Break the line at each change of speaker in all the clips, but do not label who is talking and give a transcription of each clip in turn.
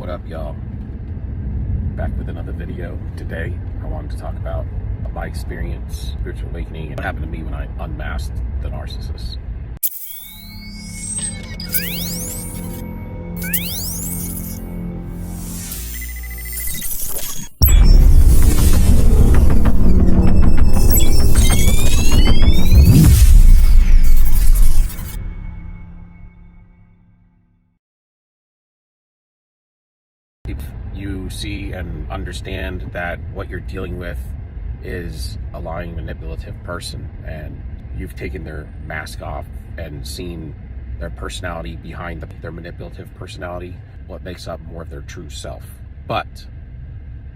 What up, y'all? Back with another video. Today I wanted to talk about my experience, spiritual awakening, and what happened to me when I unmasked the narcissist. If you see and understand that what you're dealing with is a lying, manipulative person, and you've taken their mask off and seen their personality behind their manipulative personality, what makes up more of their true self. But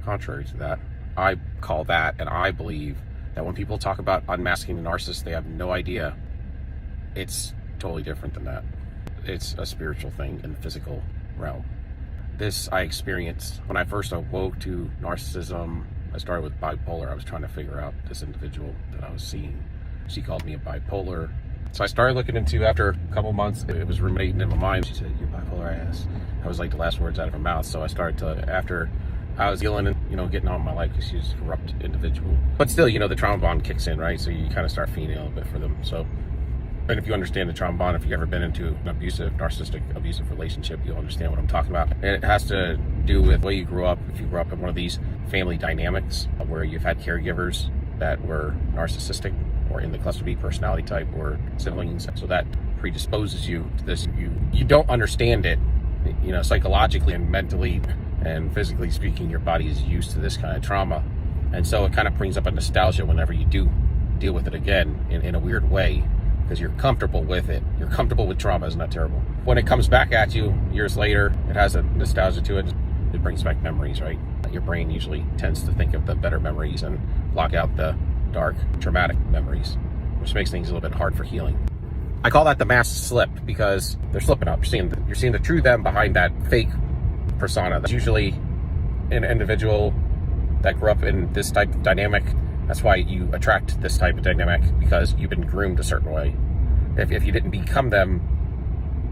contrary to that, I call that, and I believe that when people talk about unmasking the narcissist, they have no idea. It's totally different than that. It's a spiritual thing in the physical realm. This I experienced when I first awoke to narcissism. I started with bipolar. I was trying to figure out this individual that I was seeing. She called me a bipolar. So I started looking into, after a couple months, it was ruminating in my mind. She said, "You're bipolar ass." That was like the last words out of her mouth. So I started to, after I was dealing and, getting on with my life, because she was a corrupt individual. But still, the trauma bond kicks in, right? So you kind of start feeling a little bit for them. So, and if you understand the trauma bond, if you've ever been into an narcissistic abusive relationship, you'll understand what I'm talking about. And it has to do with the way you grew up. If you grew up in one of these family dynamics where you've had caregivers that were narcissistic or in the cluster B personality type, or siblings, so that predisposes you to this. You don't understand it, psychologically and mentally and physically speaking. Your body is used to this kind of trauma, and so it kind of brings up a nostalgia whenever you do deal with it again in a weird way, because you're comfortable with it. You're comfortable with trauma. Isn't that terrible? When it comes back at you years later, it has a nostalgia to it. It brings back memories, right? Your brain usually tends to think of the better memories and block out the dark, traumatic memories, which makes things a little bit hard for healing. I call that the mask slip, because they're slipping up. You're seeing the true them behind that fake persona. That's usually an individual that grew up in this type of dynamic. That's why you attract this type of dynamic, because you've been groomed a certain way. If you didn't become them,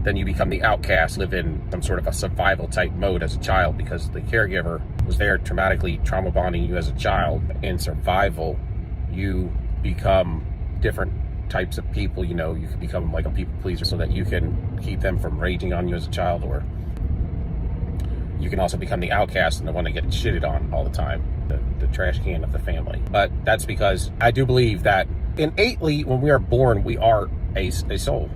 then you become the outcast, live in some sort of a survival type mode as a child, because the caregiver was there traumatically trauma bonding you as a child. In survival, you become different types of people. You can become like a people pleaser so that you can keep them from raging on you as a child, or you can also become the outcast and the one that gets shitted on all the time, the trash can of the family. But that's because I do believe that innately, when we are born, we are a soul.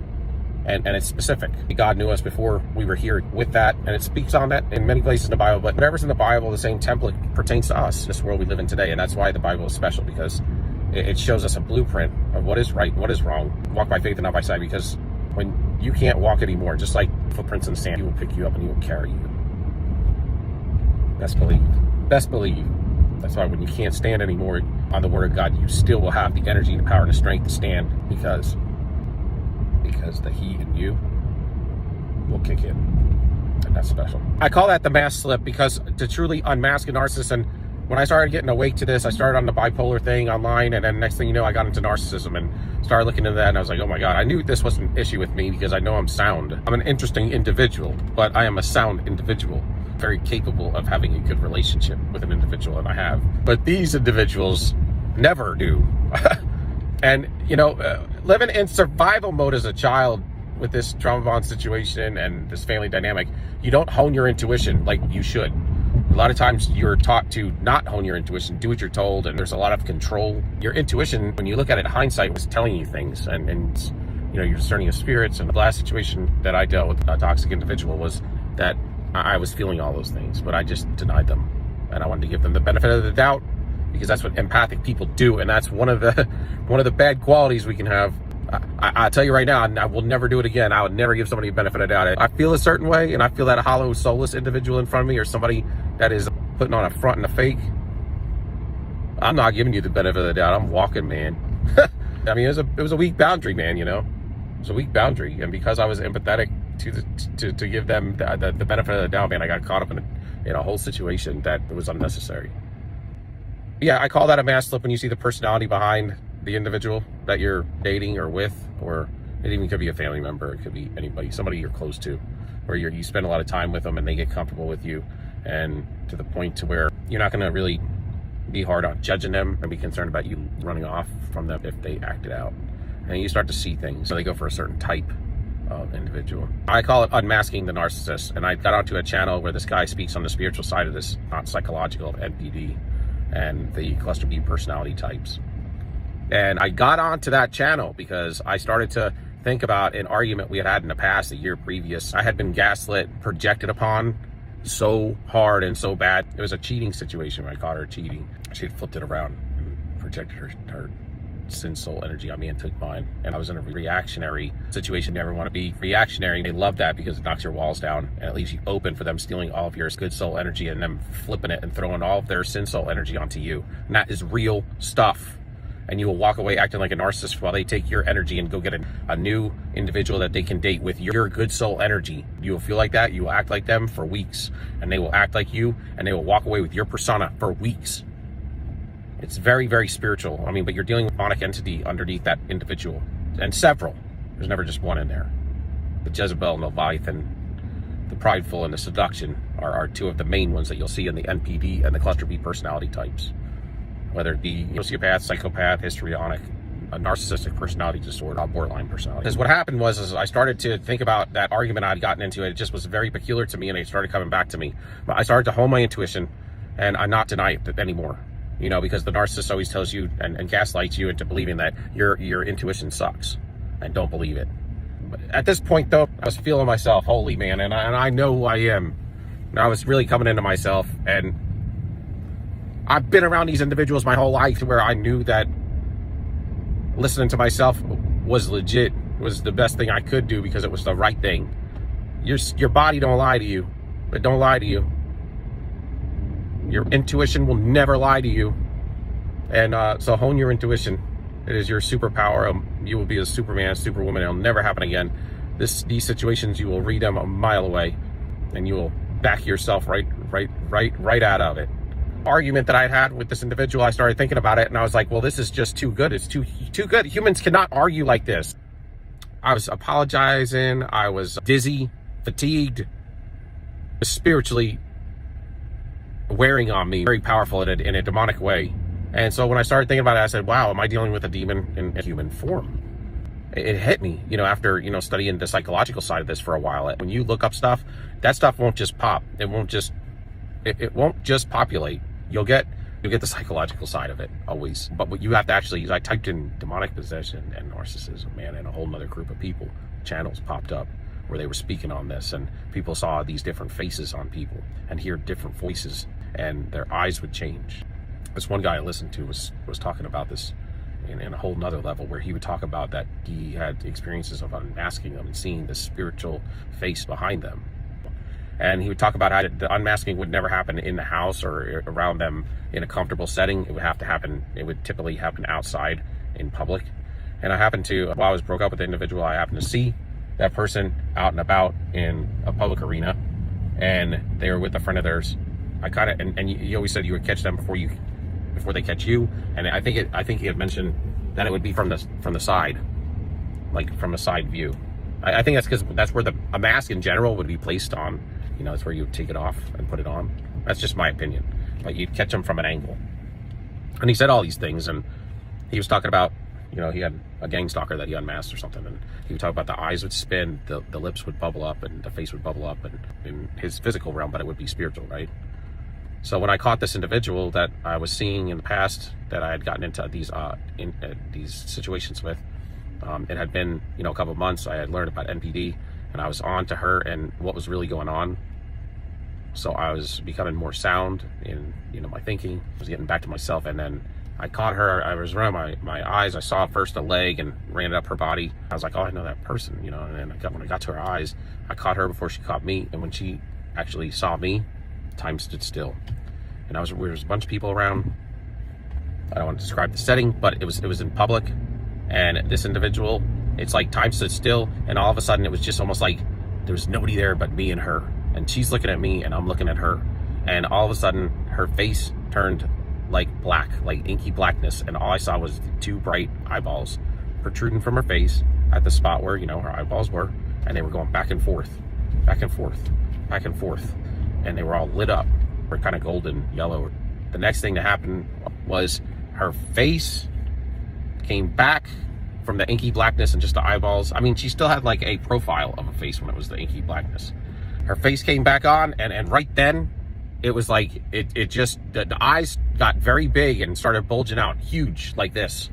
And it's specific. God knew us before we were here with that, and it speaks on that in many places in the Bible. But whatever's in the Bible, the same template pertains to us, this world we live in today. And that's why the Bible is special, because it shows us a blueprint of what is right, what is wrong. Walk by faith and not by sight, because when you can't walk anymore, just like footprints in the sand, He will pick you up and He will carry you. Best believe. Best believe. That's why when you can't stand anymore on the Word of God, you still will have the energy, the power, and the strength to stand, because the He in you will kick in. And that's special. I call that the mask slip, because to truly unmask a narcissist, and when I started getting awake to this, I started on the bipolar thing online, and then next thing you know, I got into narcissism and started looking into that, and I was like, oh my God, I knew this was an issue with me, because I know I'm sound. I'm an interesting individual, but I am a sound individual, very capable of having a good relationship with an individual, and I have. But these individuals never do. And, living in survival mode as a child with this trauma bond situation and this family dynamic, you don't hone your intuition like you should. A lot of times you're taught to not hone your intuition, do what you're told, and there's a lot of control. Your intuition, when you look at it in hindsight, was telling you things, and you're discerning of spirits. And the last situation that I dealt with a toxic individual was that I was feeling all those things, but I just denied them, and I wanted to give them the benefit of the doubt, because that's what empathic people do, and that's one of the bad qualities we can have. I'll tell you right now, I will never do it again. I would never give somebody a benefit of doubt. I feel a certain way, and I feel that hollow, soulless individual in front of me, or somebody that is putting on a front and a fake. I'm not giving you the benefit of the doubt. I'm walking, man. I mean, it was a weak boundary, man. It was a weak boundary, and because I was empathetic to give them the benefit of the doubt, man, I got caught up in a whole situation that was unnecessary. Yeah, I call that a mask slip when you see the personality behind the individual that you're dating or with, or it even could be a family member, it could be anybody, somebody you're close to. where you spend a lot of time with them and they get comfortable with you, and to the point to where you're not going to really be hard on judging them and be concerned about you running off from them if they acted out. And you start to see things. So they go for a certain type of individual. I call it Unmasking the Narcissist. And I got onto a channel where this guy speaks on the spiritual side of this, not psychological, of NPD and the cluster B personality types. And I got onto that channel because I started to think about an argument we had had in the past, a year previous. I had been gaslit, projected upon so hard and so bad. It was a cheating situation. I caught her cheating. She had flipped it around and projected her sin soul energy on me and took mine. And I was in a reactionary situation. You never want to be reactionary. They love that because it knocks your walls down and it leaves you open for them stealing all of your good soul energy and them flipping it and throwing all of their sin soul energy onto you. And that is real stuff. And you will walk away acting like a narcissist while they take your energy and go get a new individual that they can date with your good soul energy. You will feel like that. You will act like them for weeks, and they will act like you, and they will walk away with your persona for weeks. It's very, very spiritual. I mean, but you're dealing with a demonic entity underneath that individual, and several. There's never just one in there. The Jezebel and the Leviathan, the prideful and the seduction are two of the main ones that you'll see in the NPD and the cluster B personality types. Whether it be sociopath, psychopath, histrionic, a narcissistic personality disorder, a borderline personality. Because what happened was I started to think about that argument I'd gotten into. It just was very peculiar to me, and it started coming back to me. But I started to hone my intuition, and I'm not denying it anymore. You know, because the narcissist always tells you and gaslights you into believing that your intuition sucks, and don't believe it. But at this point, though, I was feeling myself, holy man, and I know who I am. And I was really coming into myself, and I've been around these individuals my whole life to where I knew that listening to myself was legit, was the best thing I could do because it was the right thing. Your body don't lie to you, but don't lie to you. Your intuition will never lie to you. And so hone your intuition. It is your superpower. You will be a Superman, Superwoman. It'll never happen again. These situations, you will read them a mile away, and you will back yourself right out of it. Argument that I had with this individual, I started thinking about it, and I was like, well, this is just too good. It's too good. Humans cannot argue like this. I was apologizing. I was dizzy, fatigued, spiritually wearing on me, very powerful in a demonic way. And so when I started thinking about it, I said, wow, am I dealing with a demon in human form? It hit me, after, studying the psychological side of this for a while. When you look up stuff, that stuff won't just pop. It won't just populate. You'll get the psychological side of it always. But what you have to actually, I typed in demonic possession and narcissism, man, and a whole nother group of people, channels popped up where they were speaking on this, and people saw these different faces on people and hear different voices, and their eyes would change. This one guy I listened to was talking about this in a whole nother level, where he would talk about that he had experiences of unmasking them and seeing the spiritual face behind them. And he would talk about how the unmasking would never happen in the house or around them in a comfortable setting. It would typically happen outside in public. And while I was broke up with the individual, I happened to see that person out and about in a public arena, and they were with a friend of theirs. I kind of, and you always said you would catch them before they catch you. And I think he had mentioned that it would be from the side, like from a side view. I think that's because that's where a mask in general would be placed on. It's where you would take it off and put it on. That's just my opinion. But you'd catch them from an angle. And he said all these things, and he was talking about, he had a gang stalker that he unmasked or something, and he would talk about the eyes would spin, the lips would bubble up, and the face would bubble up, and in his physical realm, but it would be spiritual, right? So when I caught this individual that I was seeing in the past, that I had gotten into these situations with, it had been, a couple of months. I had learned about NPD, and I was on to her and what was really going on. So I was becoming more sound in, my thinking. I was getting back to myself, and then I caught her. I was running my eyes. I saw first a leg and ran it up her body. I was like, oh, I know that person, and then when I got to her eyes, I caught her before she caught me. And when she actually saw me, time stood still. And there was a bunch of people around. I don't want to describe the setting, but it was in public. And this individual, it's like time stood still, and all of a sudden it was just almost like there was nobody there but me and her. And she's looking at me and I'm looking at her. And all of a sudden her face turned like black, like inky blackness. And all I saw was two bright eyeballs protruding from her face at the spot where, her eyeballs were. And they were going back and forth. back and forth, back and forth. And they were all lit up, or kind of golden yellow. The next thing that happened was her face came back from the inky blackness and just the eyeballs. I mean, she still had like a profile of a face when it was the inky blackness. Her face came back on, and right then, it was like, it just, the eyes got very big and started bulging out, huge, like this.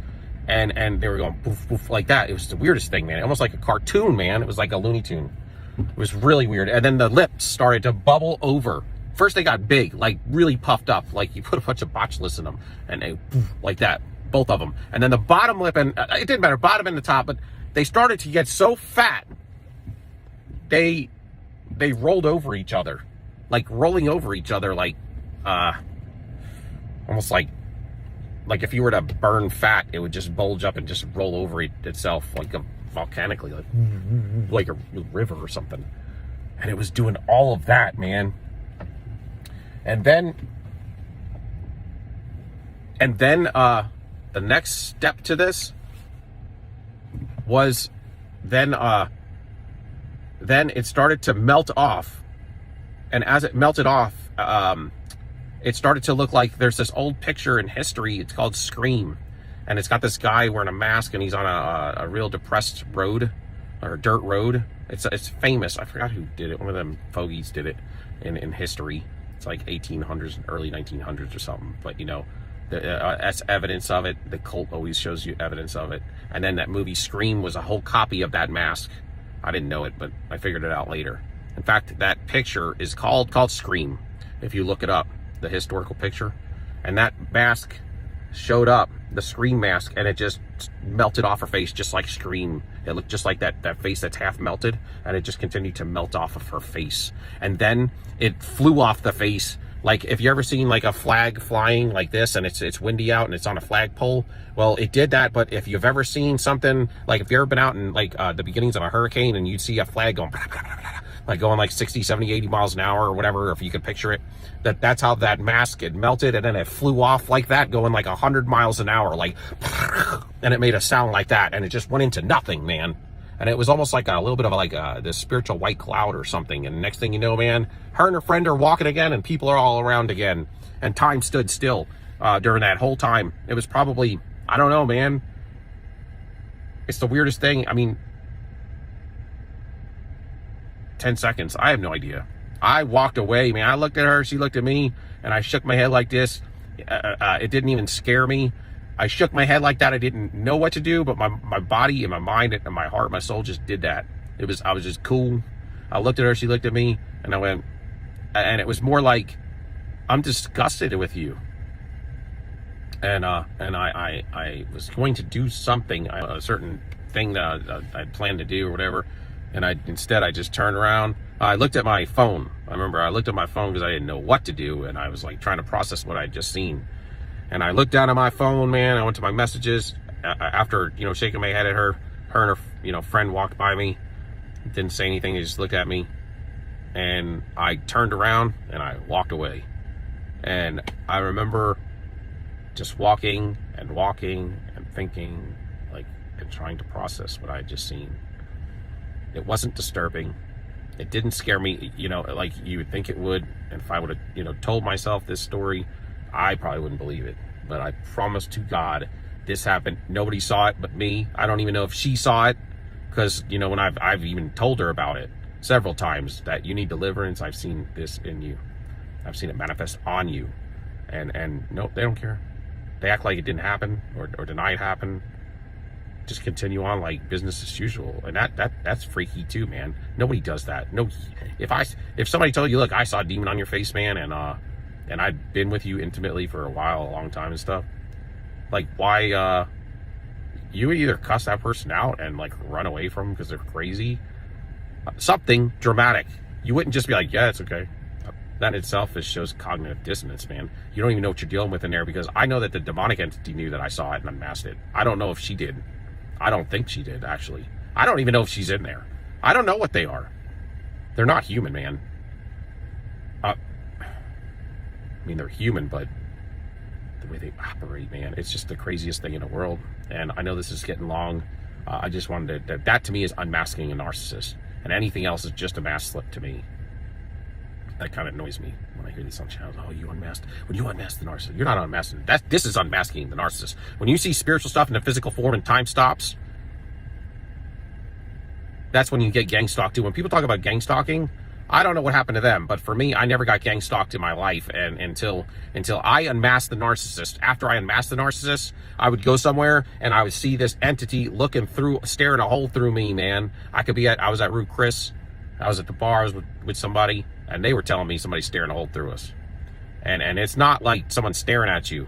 And they were going poof, poof, like that. It was the weirdest thing, man. Almost like a cartoon, man. It was like a Looney Tune. It was really weird. And then the lips started to bubble over. First they got big, like really puffed up, like you put a bunch of botulism in them, and they, poof, like that, both of them. And then the bottom lip, and it didn't matter, bottom and the top, but they started to get so fat, they rolled over each other, like rolling over each other, like almost like if you were to burn fat, it would just bulge up and just roll over itself, like volcanically, like a river or something. And it was doing all of that, man. And then the next step to this was then it started to melt off. And as it melted off, it started to look like there's this old picture in history. It's called Scream. And it's got this guy wearing a mask, and he's on a real depressed road, or dirt road. It's famous. I forgot who did it. One of them fogies did it in history. It's like 1800s, early 1900s or something. But, you know, that's evidence of it. The cult always shows you evidence of it. And then that movie Scream was a whole copy of that mask. I didn't know it, but I figured it out later. In fact, that picture is called Scream, if you look it up, the historical picture. And that mask showed up, the Scream mask, and it just melted off her face just like Scream. It looked just like that face that's half melted, and it just continued to melt off of her face. And then it flew off the face. Like, if you ever seen like a flag flying like this, and it's windy out and it's on a flagpole, well, it did that. But if you've ever seen something, like if you've ever been out in like the beginnings of a hurricane, and you'd see a flag going like going like 60, 70, 80 miles an hour or whatever, if you could picture it, that's how that mask had melted, and then it flew off like that, going like 100 miles an hour, like, and it made a sound like that, and it just went into nothing, man. And it was almost like a little bit of like this spiritual white cloud or something. And next thing you know, man, her and her friend are walking again, and people are all around again, and time stood still during that whole time. It was probably, I don't know, man. It's the weirdest thing. I mean, 10 seconds. I have no idea. I walked away, man. I looked at her, she looked at me, and I shook my head like this. It didn't even scare me. I shook my head like that. I didn't know what to do, but my body and my mind and my heart, my soul just did that. I was just cool. I looked at her, she looked at me, and I went, and it was more like, I'm disgusted with you. And I was going to do something, a certain thing that I'd planned to do or whatever. And instead I just turned around. I looked at my phone. I remember I looked at my phone because I didn't know what to do, and I was like trying to process what I'd just seen. And I looked down at my phone, man. I went to my messages after, you know, shaking my head at her. Her and her, you know, friend walked by me, didn't say anything. They just looked at me, and I turned around and I walked away. And I remember just walking and thinking, like, and trying to process what I had just seen. It wasn't disturbing. It didn't scare me, you know, like you would think it would. And if I would have, you know, told myself this story, I probably wouldn't believe it. But I promise to God, this happened. Nobody saw it but me. I don't even know if she saw it, because, you know, when I've even told her about it several times, that you need deliverance. I've seen this in you. I've seen it manifest on you. And nope, they don't care. They act like it didn't happen, or deny it happened. Just continue on like business as usual. And that's freaky too, man. Nobody does that. No, if somebody told you, look, I saw a demon on your face, man, and I'd been with you intimately for a while, a long time and stuff, like, why you would either cuss that person out and like run away from them because they're crazy, something dramatic. You wouldn't just be like, yeah, it's okay. That in itself shows cognitive dissonance, man. You don't even know what you're dealing with in there, because I know that the demonic entity knew that I saw it and unmasked it. I don't know if she did. I don't think she did, actually. I don't even know if she's in there. I don't know what they are. They're not human, man. I mean, they're human, but the way they operate, man, it's just the craziest thing in the world. And I know this is getting long. I just wanted to, that to me is unmasking a narcissist. and anything else is just a mask slip to me. That kind of annoys me when I hear these on channels. Oh, you unmasked. When you unmask the narcissist, you're not unmasking. This is unmasking the narcissist. When you see spiritual stuff in the physical form and time stops, that's when you get gang stalked too. When people talk about gang stalking, I don't know what happened to them, but for me, I never got gang stalked in my life, and until I unmasked the narcissist. After I unmasked the narcissist, I would go somewhere and I would see this entity looking through, staring a hole through me, man. I was at Root Chris, I was at the bar, I was with somebody, and they were telling me somebody's staring a hole through us. And it's not like someone staring at you,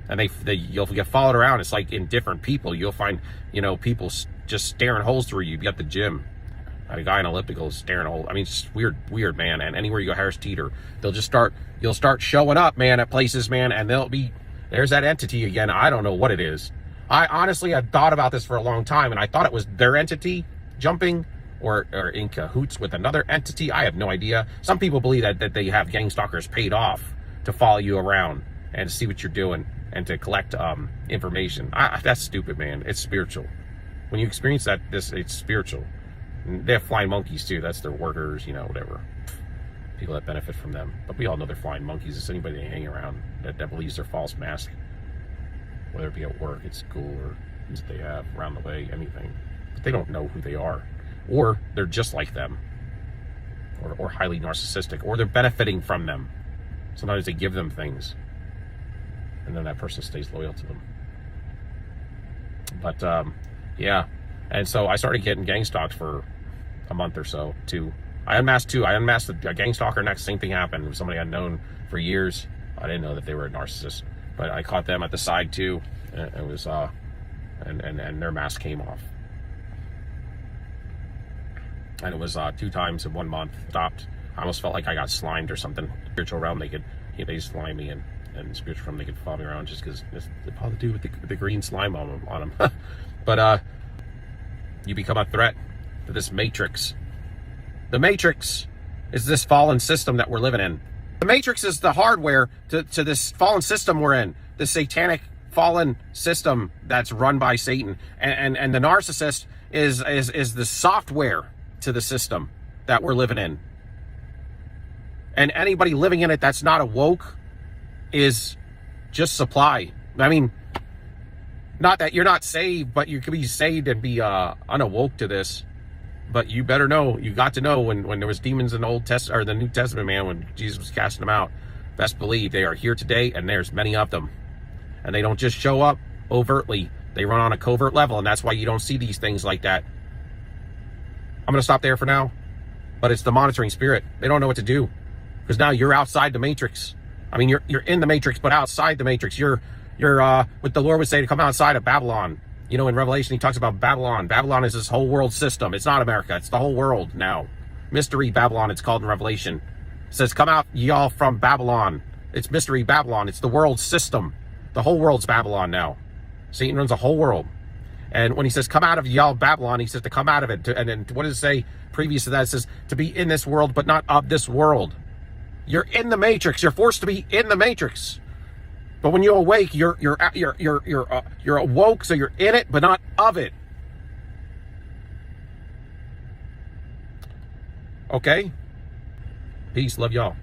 and you'll get followed around. It's like in different people. You'll find, people just staring holes through you. You got the gym. I had a guy in elliptical staring a hole. I mean, it's just weird, man. And anywhere you go, Harris Teeter, you'll start showing up, man, at places, man, and there's that entity again. I don't know what it is. I honestly had thought about this for a long time, and I thought it was their entity jumping or in cahoots with another entity. I have no idea. Some people believe that they have gang stalkers paid off to follow you around and see what you're doing and to collect information. That's stupid, man. It's spiritual. When you experience that, it's spiritual. They have flying monkeys too. That's their workers, whatever. People that benefit from them. But we all know they're flying monkeys. It's anybody they hang around that believes they're false mask. Whether it be at work, at school, or things that they have around the way, anything. But they don't know who they are. Or they're just like them. Or highly narcissistic. Or they're benefiting from them. Sometimes they give them things. And then that person stays loyal to them. But, yeah. And so I started getting gang stalked for a month or so, too. I unmasked two. I unmasked a gang stalker. Next, same thing happened with somebody I'd known for years. I didn't know that they were a narcissist, but I caught them at the side too. And it was, and their mask came off. And it was 2 times in 1 month. Stopped. I almost felt like I got slimed or something. Spiritual realm, they slime me, and spiritual realm, they could follow me around just because it's all to do with the green slime on them. But you become a threat to this matrix. The matrix is this fallen system that we're living in. The matrix is the hardware to this fallen system we're in, the satanic fallen system that's run by Satan. And the narcissist is the software to the system that we're living in. And anybody living in it that's not awoke is just supply. I mean, not that you're not saved, but you could be saved and be unawoke to this. But you better know, you got to know when there was demons in the the New Testament, man, when Jesus was casting them out. Best believe they are here today, and there's many of them. And they don't just show up overtly. They run on a covert level, and that's why you don't see these things like that. I'm going to stop there for now. But it's the monitoring spirit. They don't know what to do. Because now you're outside the matrix. I mean, you're in the matrix, but outside the matrix. You're what the Lord would say, to come outside of Babylon. In Revelation, he talks about Babylon. Babylon is this whole world system. It's not America. It's the whole world now. Mystery Babylon, it's called in Revelation. It says, come out, y'all, from Babylon. It's Mystery Babylon. It's the world system. The whole world's Babylon now. Satan runs the whole world. And when he says, come out of y'all Babylon, he says to come out of it. And then what does it say previous to that? It says to be in this world, but not of this world. You're in the matrix. You're forced to be in the matrix. But when you awake, you're awoke, so you're in it, but not of it. Okay? Peace. Love y'all.